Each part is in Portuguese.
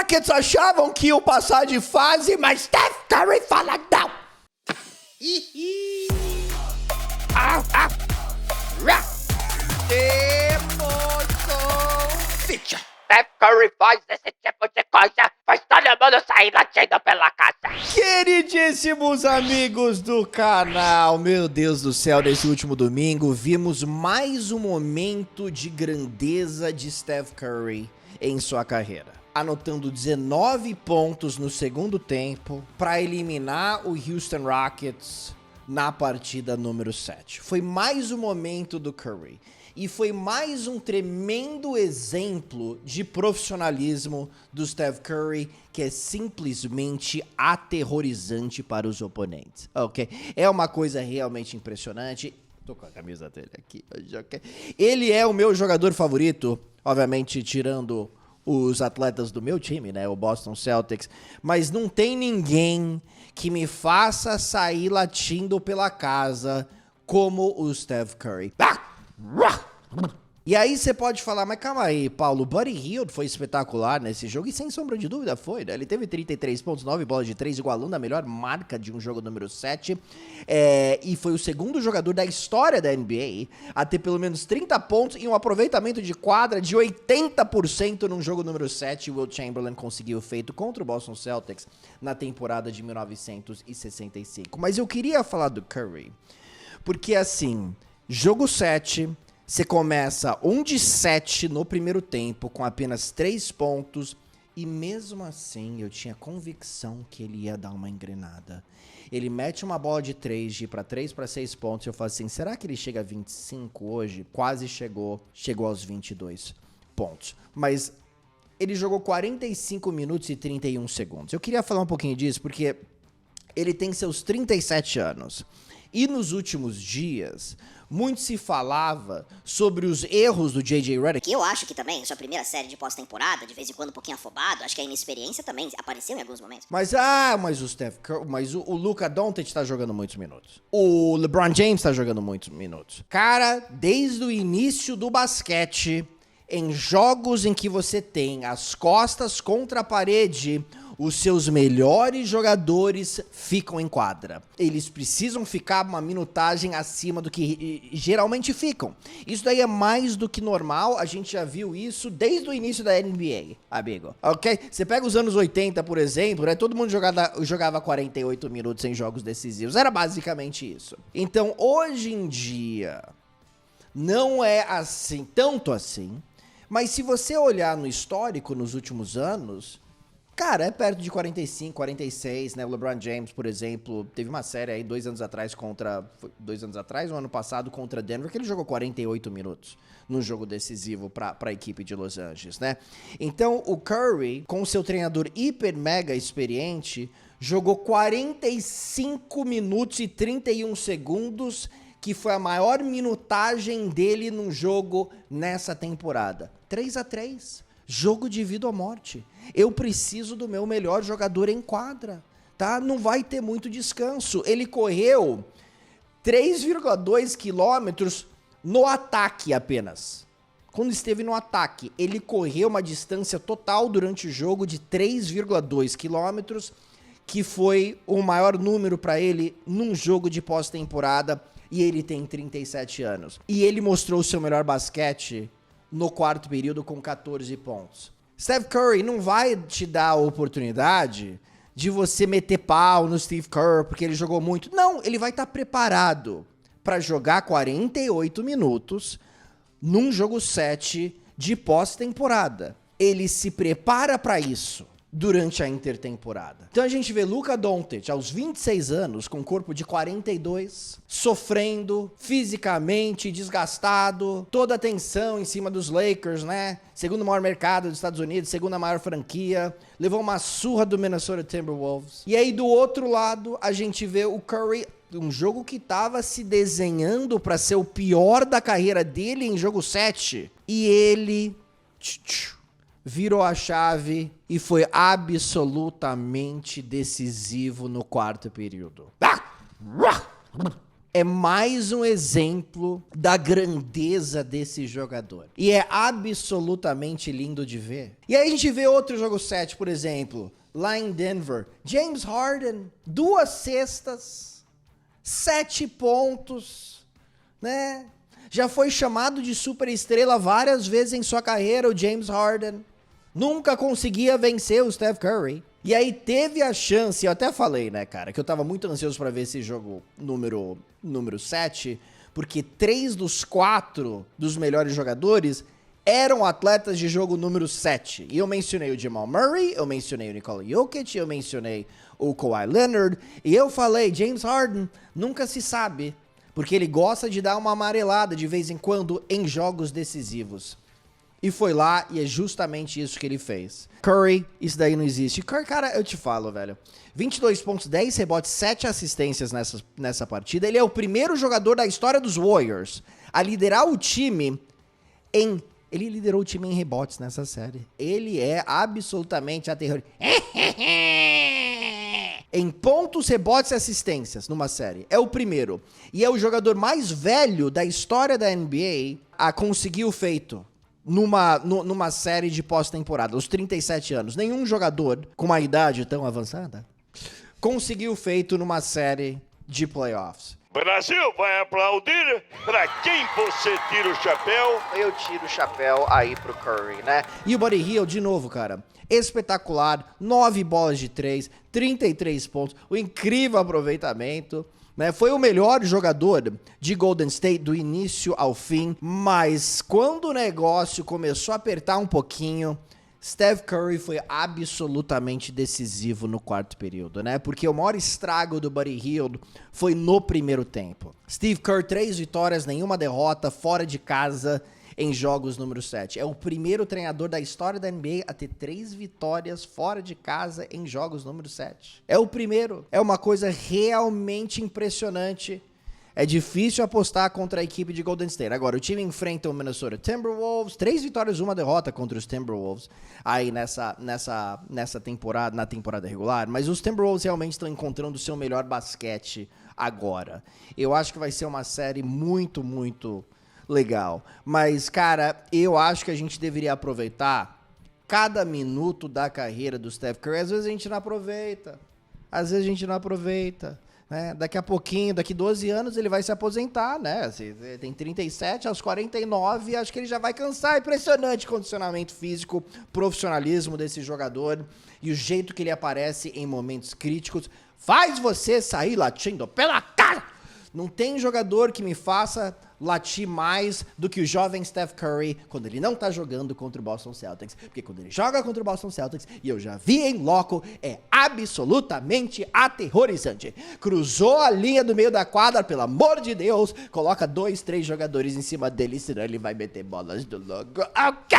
Rockets achavam que iam passar de fase, mas Steph Curry fala não. Steph Curry faz esse tipo de coisa, faz todo mundo sair latindo pela casa. Queridíssimos amigos do canal, meu Deus do céu, nesse último domingo vimos mais um momento de grandeza de Steph Curry em sua carreira. Anotando 19 pontos no segundo tempo para eliminar o Houston Rockets na partida número 7. Foi mais um momento do Curry. E foi mais um tremendo exemplo de profissionalismo do Steph Curry, que é simplesmente aterrorizante para os oponentes, ok? É uma coisa realmente impressionante. Tô com a camisa dele aqui hoje, ok? Ele é o meu jogador favorito, obviamente tirando os atletas do meu time, né, o Boston Celtics, mas não tem ninguém que me faça sair latindo pela casa como o Steph Curry. E aí você pode falar, mas calma aí, Paulo, o Buddy Hield foi espetacular nesse jogo, e sem sombra de dúvida foi, né? Ele teve 33 pontos, 9 bolas de 3, igualando a melhor marca de um jogo número 7, e foi o segundo jogador da história da NBA a ter pelo menos 30 pontos e um aproveitamento de quadra de 80% num jogo número 7, Wilt Chamberlain conseguiu feito contra o Boston Celtics na temporada de 1965. Mas eu queria falar do Curry, porque assim, jogo 7... Você começa 1 de 7 no primeiro tempo, com apenas 3 pontos, e mesmo assim eu tinha convicção que ele ia dar uma engrenada. Ele mete uma bola de 3, de ir para 3 para 6 pontos, e eu falo assim, será que ele chega a 25 hoje? Quase chegou aos 22 pontos. Mas ele jogou 45 minutos e 31 segundos. Eu queria falar um pouquinho disso, porque ele tem seus 37 anos. E nos últimos dias, muito se falava sobre os erros do J.J. Redick. Que eu acho que também, sua primeira série de pós-temporada, de vez em quando um pouquinho afobado, acho que a inexperiência também apareceu em alguns momentos. Mas o Steph Curry, o Luka Doncic tá jogando muitos minutos. O LeBron James tá jogando muitos minutos. Cara, desde o início do basquete, em jogos em que você tem as costas contra a parede, os seus melhores jogadores ficam em quadra. Eles precisam ficar uma minutagem acima do que geralmente ficam. Isso daí é mais do que normal, a gente já viu isso desde o início da NBA, amigo. Ok? Você pega os anos 80, por exemplo, né? Todo mundo jogava 48 minutos em jogos decisivos. Era basicamente isso. Então, hoje em dia, não é assim, tanto assim, mas se você olhar no histórico nos últimos anos, cara, é perto de 45, 46, né? O LeBron James, por exemplo, teve uma série aí 2 anos atrás um ano passado contra Denver, que ele jogou 48 minutos no jogo decisivo para a equipe de Los Angeles, né? Então, o Curry, com seu treinador hiper mega experiente, jogou 45 minutos e 31 segundos, que foi a maior minutagem dele num jogo nessa temporada. 3-3. Jogo de vida ou morte. Eu preciso do meu melhor jogador em quadra, tá? Não vai ter muito descanso. Ele correu 3,2 quilômetros no ataque apenas. Quando esteve no ataque, ele correu uma distância total durante o jogo de 3,2 quilômetros, que foi o maior número para ele num jogo de pós-temporada, e ele tem 37 anos. E ele mostrou o seu melhor basquete no quarto período com 14 pontos. Steph Curry não vai te dar a oportunidade de você meter pau no Steve Kerr porque ele jogou muito. Não, ele vai estar preparado para jogar 48 minutos num jogo 7 de pós-temporada. Ele se prepara para isso durante a intertemporada. Então a gente vê Luka Doncic aos 26 anos, com corpo de 42, sofrendo fisicamente, desgastado, toda a tensão em cima dos Lakers, né? Segundo maior mercado dos Estados Unidos, segunda maior franquia, levou uma surra do Minnesota Timberwolves. E aí do outro lado, a gente vê o Curry, um jogo que tava se desenhando para ser o pior da carreira dele em jogo 7, e ele virou a chave e foi absolutamente decisivo no quarto período. é mais um exemplo da grandeza desse jogador. E é absolutamente lindo de ver. E aí a gente vê outro jogo 7, por exemplo, lá em Denver. James Harden, 2 cestas, 7 pontos, né? Já foi chamado de superestrela várias vezes em sua carreira, o James Harden. Nunca conseguia vencer o Steph Curry. E aí teve a chance, eu até falei, né, cara, que eu tava muito ansioso pra ver esse jogo número 7, porque 3 dos 4 dos melhores jogadores eram atletas de jogo número 7. E eu mencionei o Jamal Murray, eu mencionei o Nikola Jokic, eu mencionei o Kawhi Leonard, e eu falei, James Harden nunca se sabe, porque ele gosta de dar uma amarelada de vez em quando em jogos decisivos. E foi lá, e é justamente isso que ele fez. Curry, isso daí não existe. Curry, cara, eu te falo, velho. 22 pontos, 10 rebotes, 7 assistências nessa partida. Ele é o primeiro jogador da história dos Warriors a liderar o time em... Ele liderou o time em rebotes nessa série. Ele é absolutamente aterrorizante. Em pontos, rebotes e assistências numa série. É o primeiro. E é o jogador mais velho da história da NBA a conseguir o feito numa série de pós-temporada, aos 37 anos. Nenhum jogador com uma idade tão avançada conseguiu o feito numa série de playoffs. Brasil vai aplaudir. Pra quem você tira o chapéu? Eu tiro o chapéu aí pro Curry, né? E o Buddy Hield, de novo, cara, espetacular, 9 bolas de 3, 33 pontos, o incrível aproveitamento, né? Foi o melhor jogador de Golden State do início ao fim, mas quando o negócio começou a apertar um pouquinho, Steph Curry foi absolutamente decisivo no quarto período, né? Porque o maior estrago do Buddy Hield foi no primeiro tempo. Steve Kerr, 3 vitórias, nenhuma derrota, fora de casa em jogos número 7. É o primeiro treinador da história da NBA a ter 3 vitórias fora de casa em jogos número 7. É o primeiro. É uma coisa realmente impressionante. É difícil apostar contra a equipe de Golden State. Agora, o time enfrenta o Minnesota Timberwolves, 3 vitórias, 1 derrota contra os Timberwolves aí nessa temporada, na temporada regular, mas os Timberwolves realmente estão encontrando o seu melhor basquete agora. Eu acho que vai ser uma série muito, muito legal. Mas, cara, eu acho que a gente deveria aproveitar cada minuto da carreira do Steph Curry. Às vezes a gente não aproveita. Né? Daqui a pouquinho, daqui 12 anos, ele vai se aposentar, né? Tem 37, aos 49, acho que ele já vai cansar. Impressionante condicionamento físico, profissionalismo desse jogador e o jeito que ele aparece em momentos críticos faz você sair latindo pela cara. Não tem jogador que me faça latir mais do que o jovem Steph Curry quando ele não tá jogando contra o Boston Celtics. Porque quando ele joga contra o Boston Celtics, e eu já vi em loco, é absolutamente aterrorizante. Cruzou a linha do meio da quadra, pelo amor de Deus, coloca 2, 3 jogadores em cima dele, senão ele vai meter bolas do logo. Ok!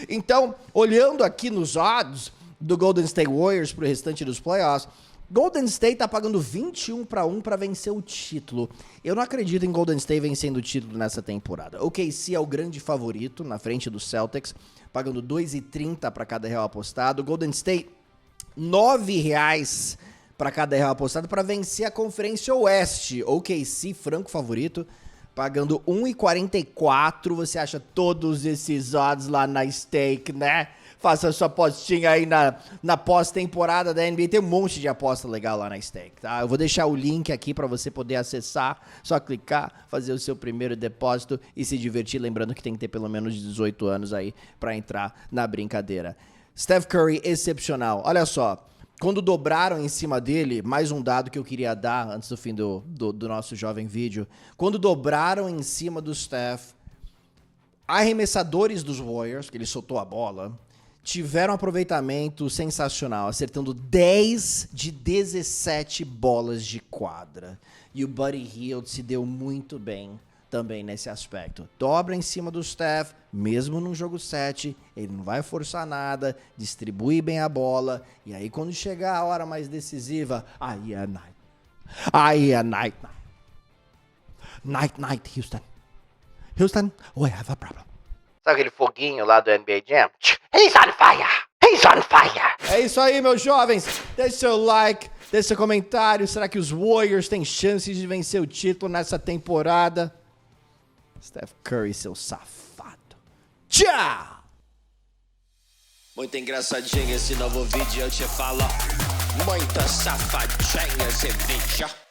Então, olhando aqui nos odds do Golden State Warriors pro restante dos playoffs, Golden State tá pagando 21-1 para vencer o título. Eu não acredito em Golden State vencendo o título nessa temporada. O OKC é o grande favorito na frente dos Celtics, pagando 2,30 para cada real apostado. Golden State, R$9 para cada real apostado para vencer a Conferência Oeste. OKC, franco favorito, pagando 1,44. Você acha todos esses odds lá na Stake, né? Faça sua apostinha aí na pós-temporada da NBA. Tem um monte de aposta legal lá na Stake, tá? Eu vou deixar o link aqui para você poder acessar. Só clicar, fazer o seu primeiro depósito e se divertir. Lembrando que tem que ter pelo menos 18 anos aí para entrar na brincadeira. Steph Curry, excepcional. Olha só, quando dobraram em cima dele, mais um dado que eu queria dar antes do fim do nosso jovem vídeo. Quando dobraram em cima do Steph, arremessadores dos Warriors, que ele soltou a bola, tiveram um aproveitamento sensacional, acertando 10 de 17 bolas de quadra. E o Buddy Hield se deu muito bem também nesse aspecto. Dobra em cima do Steph, mesmo num jogo 7, ele não vai forçar nada, distribui bem a bola, e aí quando chegar a hora mais decisiva, aí é night. Aí é night. Night, Houston. Houston, we have a problem. Sabe aquele foguinho lá do NBA Jam? He's on fire! He's on fire! É isso aí, meus jovens. Deixe seu like, Deixe seu comentário. Será que os Warriors têm chances de vencer o título nessa temporada? Steph Curry, seu safado. Tchau! Muito engraçadinho esse novo vídeo, eu te falo. Muito safadinho esse vídeo.